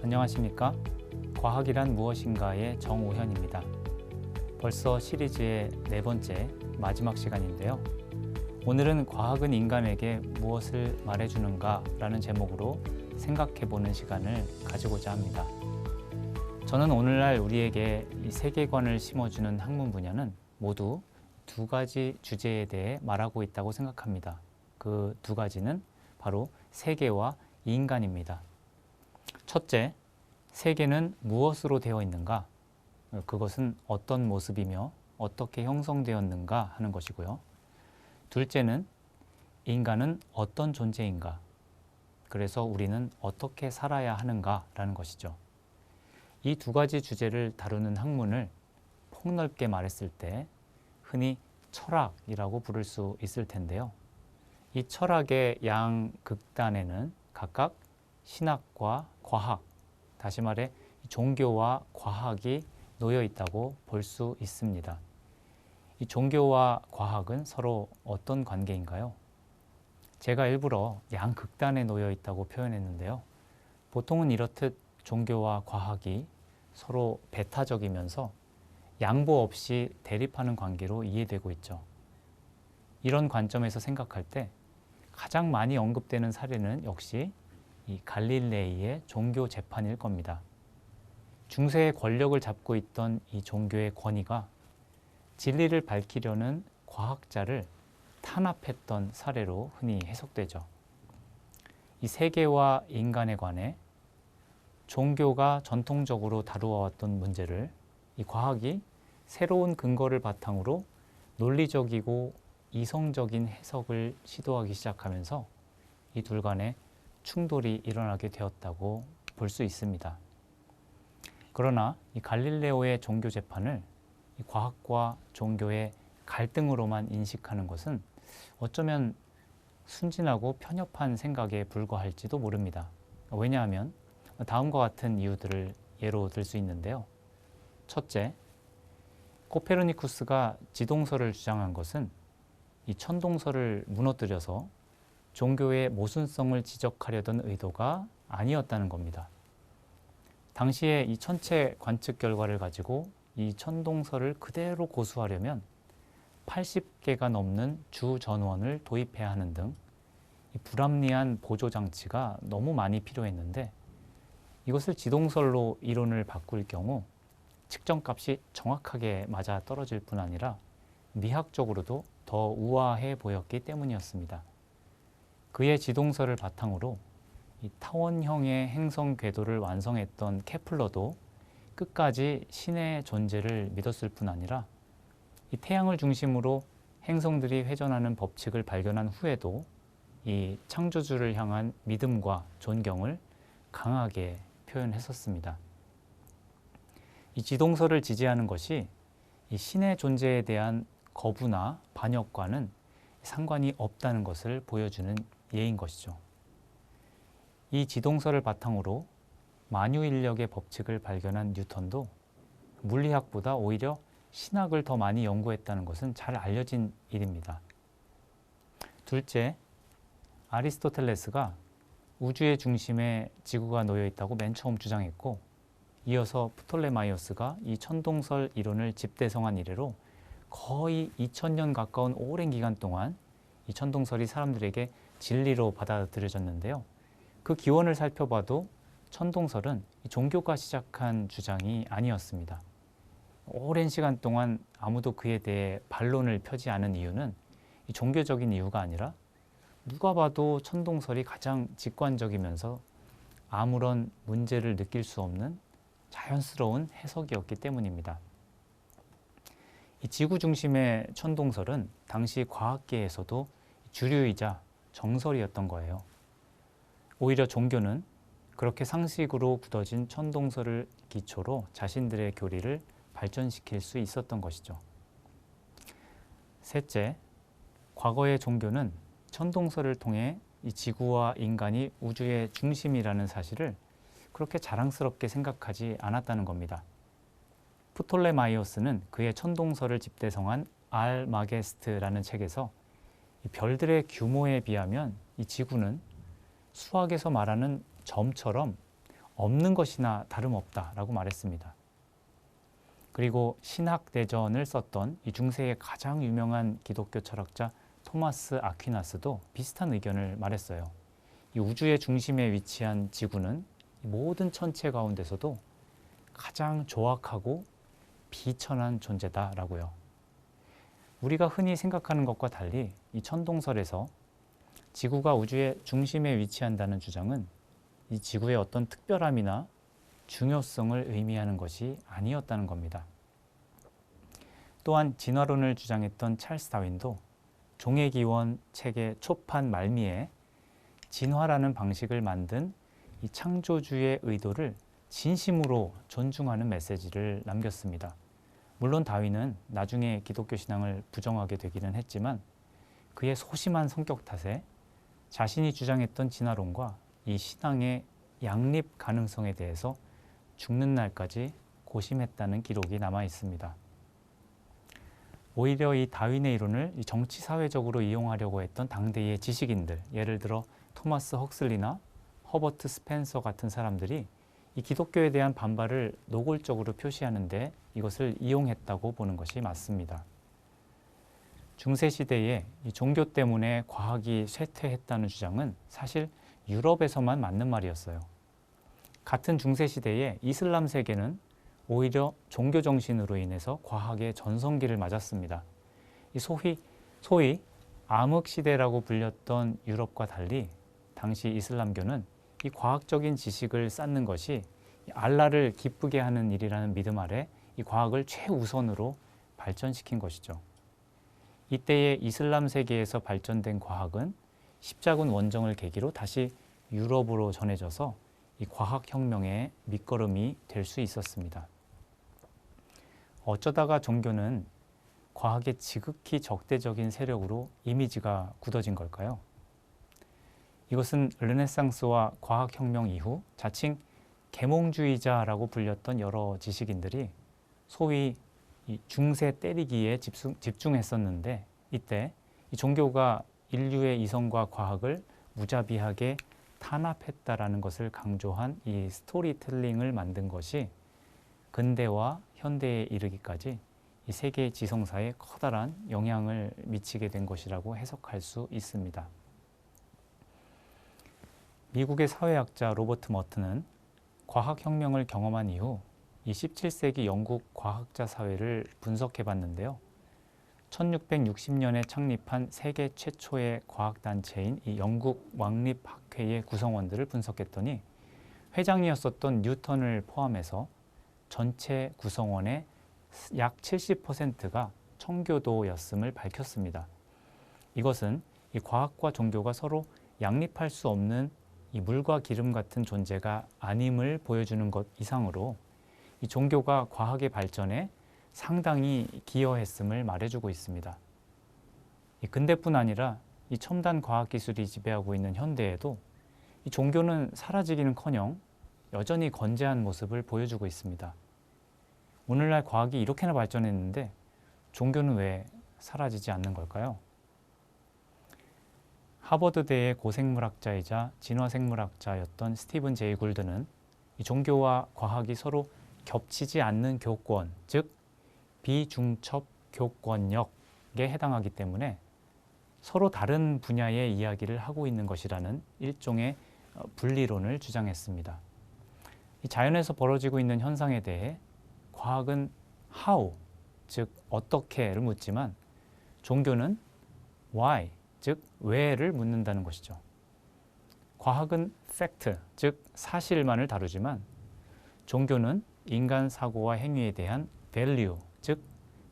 안녕하십니까? 과학이란 무엇인가의 정우현입니다. 벌써 시리즈의 4번째 마지막 시간인데요. 오늘은 과학은 인간에게 무엇을 말해주는가 라는 제목으로 생각해보는 시간을 가지고자 합니다. 저는 오늘날 우리에게 이 세계관을 심어주는 학문 분야는 모두 2가지 주제에 대해 말하고 있다고 생각합니다. 그 2가지는 바로 세계와 인간입니다. 첫째, 세계는 무엇으로 되어 있는가? 그것은 어떤 모습이며 어떻게 형성되었는가 하는 것이고요. 둘째는 인간은 어떤 존재인가? 그래서 우리는 어떻게 살아야 하는가? 라는 것이죠. 이 2가지 주제를 다루는 학문을 폭넓게 말했을 때 흔히 철학이라고 부를 수 있을 텐데요. 이 철학의 양 극단에는 각각 신학과 과학, 다시 말해 종교와 과학이 놓여 있다고 볼 수 있습니다. 이 종교와 과학은 서로 어떤 관계인가요? 제가 일부러 양 극단에 놓여 있다고 표현했는데요. 보통은 이렇듯 종교와 과학이 서로 배타적이면서 양보 없이 대립하는 관계로 이해되고 있죠. 이런 관점에서 생각할 때 가장 많이 언급되는 사례는 역시 이 갈릴레이의 종교 재판일 겁니다. 중세의 권력을 잡고 있던 이 종교의 권위가 진리를 밝히려는 과학자를 탄압했던 사례로 흔히 해석되죠. 이 세계와 인간에 관해 종교가 전통적으로 다루어왔던 문제를 이 과학이 새로운 근거를 바탕으로 논리적이고 이성적인 해석을 시도하기 시작하면서 이 둘 간의 충돌이 일어나게 되었다고 볼 수 있습니다. 그러나 이 갈릴레오의 종교 재판을 이 과학과 종교의 갈등으로만 인식하는 것은 어쩌면 순진하고 편협한 생각에 불과할지도 모릅니다. 왜냐하면 다음과 같은 이유들을 예로 들 수 있는데요. 첫째, 코페르니쿠스가 지동설을 주장한 것은 이 천동설을 무너뜨려서 종교의 모순성을 지적하려던 의도가 아니었다는 겁니다. 당시에 이 천체 관측 결과를 가지고 이 천동설을 그대로 고수하려면 80개가 넘는 주전원을 도입해야 하는 등 이 불합리한 보조 장치가 너무 많이 필요했는데 이것을 지동설로 이론을 바꿀 경우 측정값이 정확하게 맞아 떨어질 뿐 아니라 미학적으로도 더 우아해 보였기 때문이었습니다. 그의 지동설을 바탕으로 이 타원형의 행성 궤도를 완성했던 케플러도 끝까지 신의 존재를 믿었을 뿐 아니라 이 태양을 중심으로 행성들이 회전하는 법칙을 발견한 후에도 이 창조주를 향한 믿음과 존경을 강하게 표현했었습니다. 이 지동설을 지지하는 것이 이 신의 존재에 대한 거부나 반역과는 상관이 없다는 것을 보여주는 예인 것이죠. 이 지동설을 바탕으로 만유인력의 법칙을 발견한 뉴턴도 물리학보다 오히려 신학을 더 많이 연구했다는 것은 잘 알려진 일입니다. 둘째, 아리스토텔레스가 우주의 중심에 지구가 놓여 있다고 맨 처음 주장했고, 이어서 프톨레마이오스가 이 천동설 이론을 집대성한 이래로 거의 2000년 가까운 오랜 기간 동안 이 천동설이 사람들에게 진리로 받아들여졌는데요. 그 기원을 살펴봐도 천동설은 종교가 시작한 주장이 아니었습니다. 오랜 시간 동안 아무도 그에 대해 반론을 펴지 않은 이유는 이 종교적인 이유가 아니라 누가 봐도 천동설이 가장 직관적이면서 아무런 문제를 느낄 수 없는 자연스러운 해석이었기 때문입니다. 이 지구 중심의 천동설은 당시 과학계에서도 주류이자 정설이었던 거예요. 오히려 종교는 그렇게 상식으로 굳어진 천동설을 기초로 자신들의 교리를 발전시킬 수 있었던 것이죠. 셋째, 과거의 종교는 천동설을 통해 이 지구와 인간이 우주의 중심이라는 사실을 그렇게 자랑스럽게 생각하지 않았다는 겁니다. 프톨레마이오스는 그의 천동설을 집대성한 알마게스트라는 책에서 이 별들의 규모에 비하면 이 지구는 수학에서 말하는 점처럼 없는 것이나 다름없다라고 말했습니다. 그리고 신학대전을 썼던 이 중세의 가장 유명한 기독교 철학자 토마스 아퀴나스도 비슷한 의견을 말했어요. 이 우주의 중심에 위치한 지구는 모든 천체 가운데서도 가장 조악하고 비천한 존재다라고요. 우리가 흔히 생각하는 것과 달리 이 천동설에서 지구가 우주의 중심에 위치한다는 주장은 이 지구의 어떤 특별함이나 중요성을 의미하는 것이 아니었다는 겁니다. 또한 진화론을 주장했던 찰스 다윈도 종의 기원 책의 초판 말미에 진화라는 방식을 만든 이 창조주의 의도를 진심으로 존중하는 메시지를 남겼습니다. 물론 다윈은 나중에 기독교 신앙을 부정하게 되기는 했지만 그의 소심한 성격 탓에 자신이 주장했던 진화론과 이 신앙의 양립 가능성에 대해서 죽는 날까지 고심했다는 기록이 남아 있습니다. 오히려 이 다윈의 이론을 정치 사회적으로 이용하려고 했던 당대의 지식인들, 예를 들어 토마스 헉슬리나 허버트 스펜서 같은 사람들이 이 기독교에 대한 반발을 노골적으로 표시하는데 이것을 이용했다고 보는 것이 맞습니다. 중세 시대에 이 종교 때문에 과학이 쇠퇴했다는 주장은 사실 유럽에서만 맞는 말이었어요. 같은 중세 시대에 이슬람 세계는 오히려 종교 정신으로 인해서 과학의 전성기를 맞았습니다. 이 소위 암흑 시대라고 불렸던 유럽과 달리 당시 이슬람교는 이 과학적인 지식을 쌓는 것이 알라를 기쁘게 하는 일이라는 믿음 아래 이 과학을 최우선으로 발전시킨 것이죠. 이때의 이슬람 세계에서 발전된 과학은 십자군 원정을 계기로 다시 유럽으로 전해져서 이 과학혁명의 밑거름이 될 수 있었습니다. 어쩌다가 종교는 과학의 지극히 적대적인 세력으로 이미지가 굳어진 걸까요? 이것은 르네상스와 과학혁명 이후 자칭 계몽주의자라고 불렸던 여러 지식인들이 소위 이 중세 때리기에 집중했었는데 이때 이 종교가 인류의 이성과 과학을 무자비하게 탄압했다라는 것을 강조한 이 스토리텔링을 만든 것이 근대와 현대에 이르기까지 이 세계 지성사에 커다란 영향을 미치게 된 것이라고 해석할 수 있습니다. 미국의 사회학자 로버트 머튼은 과학혁명을 경험한 이후 이 17세기 영국 과학자 사회를 분석해 봤는데요. 1660년에 창립한 세계 최초의 과학단체인 이 영국 왕립학회의 구성원들을 분석했더니 회장이었었던 뉴턴을 포함해서 전체 구성원의 약 70%가 청교도였음을 밝혔습니다. 이것은 이 과학과 종교가 서로 양립할 수 없는 이 물과 기름 같은 존재가 아님을 보여주는 것 이상으로 이 종교가 과학의 발전에 상당히 기여했음을 말해주고 있습니다. 이 근대뿐 아니라 이 첨단 과학기술이 지배하고 있는 현대에도 이 종교는 사라지기는커녕 여전히 건재한 모습을 보여주고 있습니다. 오늘날 과학이 이렇게나 발전했는데 종교는 왜 사라지지 않는 걸까요? 하버드대의 고생물학자이자 진화생물학자였던 스티븐 제이 굴드는 이 종교와 과학이 서로 겹치지 않는 교권, 즉 비중첩 교권력에 해당하기 때문에 서로 다른 분야의 이야기를 하고 있는 것이라는 일종의 분리론을 주장했습니다. 이 자연에서 벌어지고 있는 현상에 대해 과학은 how, 즉 어떻게를 묻지만 종교는 why, 즉 왜를 묻는다는 것이죠. 과학은 fact, 즉 사실만을 다루지만 종교는 인간 사고와 행위에 대한 value, 즉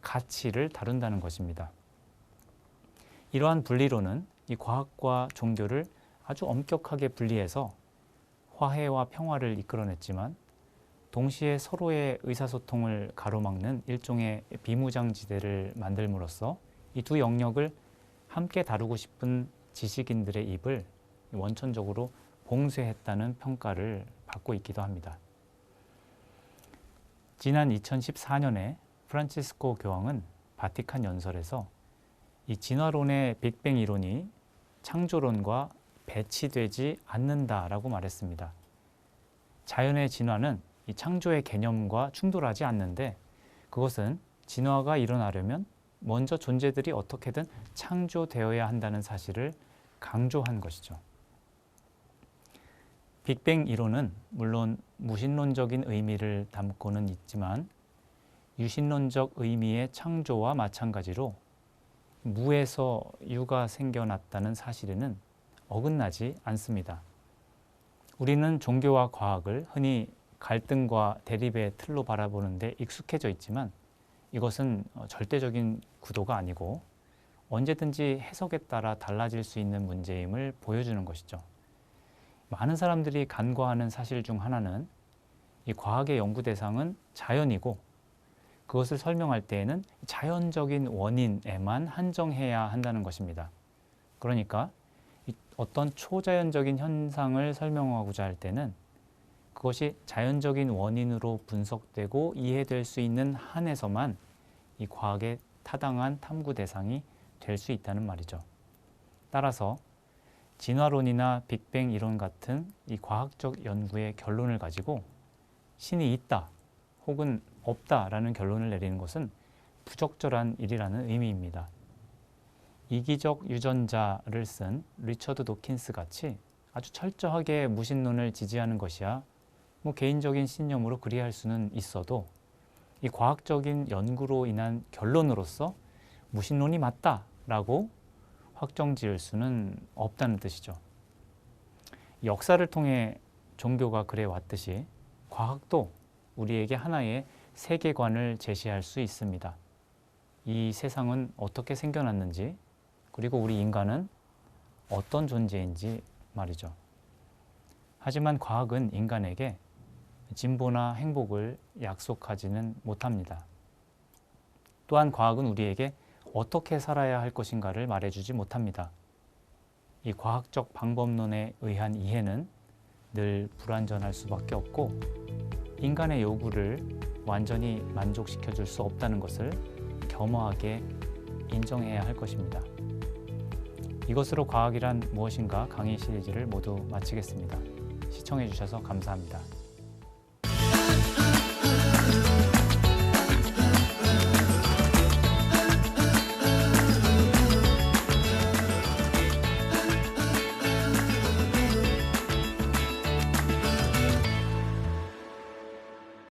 가치를 다룬다는 것입니다. 이러한 분리론은 이 과학과 종교를 아주 엄격하게 분리해서 화해와 평화를 이끌어냈지만 동시에 서로의 의사소통을 가로막는 일종의 비무장지대를 만들므로써 이 두 영역을 함께 다루고 싶은 지식인들의 입을 원천적으로 봉쇄했다는 평가를 받고 있기도 합니다. 지난 2014년에 프란치스코 교황은 바티칸 연설에서 이 진화론의 빅뱅 이론이 창조론과 배치되지 않는다라고 말했습니다. 자연의 진화는 이 창조의 개념과 충돌하지 않는데 그것은 진화가 일어나려면 먼저 존재들이 어떻게든 창조되어야 한다는 사실을 강조한 것이죠. 빅뱅 이론은 물론 무신론적인 의미를 담고는 있지만 유신론적 의미의 창조와 마찬가지로 무에서 유가 생겨났다는 사실에는 어긋나지 않습니다. 우리는 종교와 과학을 흔히 갈등과 대립의 틀로 바라보는데 익숙해져 있지만 이것은 절대적인 구도가 아니고 언제든지 해석에 따라 달라질 수 있는 문제임을 보여주는 것이죠. 많은 사람들이 간과하는 사실 중 하나는 이 과학의 연구 대상은 자연이고 그것을 설명할 때에는 자연적인 원인에만 한정해야 한다는 것입니다. 그러니까 어떤 초자연적인 현상을 설명하고자 할 때는 그것이 자연적인 원인으로 분석되고 이해될 수 있는 한에서만 이 과학의 타당한 탐구 대상이 될 수 있다는 말이죠. 따라서 진화론이나 빅뱅 이론 같은 이 과학적 연구의 결론을 가지고 신이 있다 혹은 없다라는 결론을 내리는 것은 부적절한 일이라는 의미입니다. 이기적 유전자를 쓴 리처드 도킨스 같이 아주 철저하게 무신론을 지지하는 것이야 개인적인 신념으로 그리할 수는 있어도 이 과학적인 연구로 인한 결론으로서 무신론이 맞다라고 확정 지을 수는 없다는 뜻이죠. 역사를 통해 종교가 그래 왔듯이 과학도 우리에게 하나의 세계관을 제시할 수 있습니다. 이 세상은 어떻게 생겨났는지 그리고 우리 인간은 어떤 존재인지 말이죠. 하지만 과학은 인간에게 진보나 행복을 약속하지는 못합니다. 또한 과학은 우리에게 어떻게 살아야 할 것인가를 말해주지 못합니다. 이 과학적 방법론에 의한 이해는 늘 불완전할 수밖에 없고 인간의 요구를 완전히 만족시켜 줄 수 없다는 것을 겸허하게 인정해야 할 것입니다. 이것으로 과학이란 무엇인가 강의 시리즈를 모두 마치겠습니다. 시청해 주셔서 감사합니다.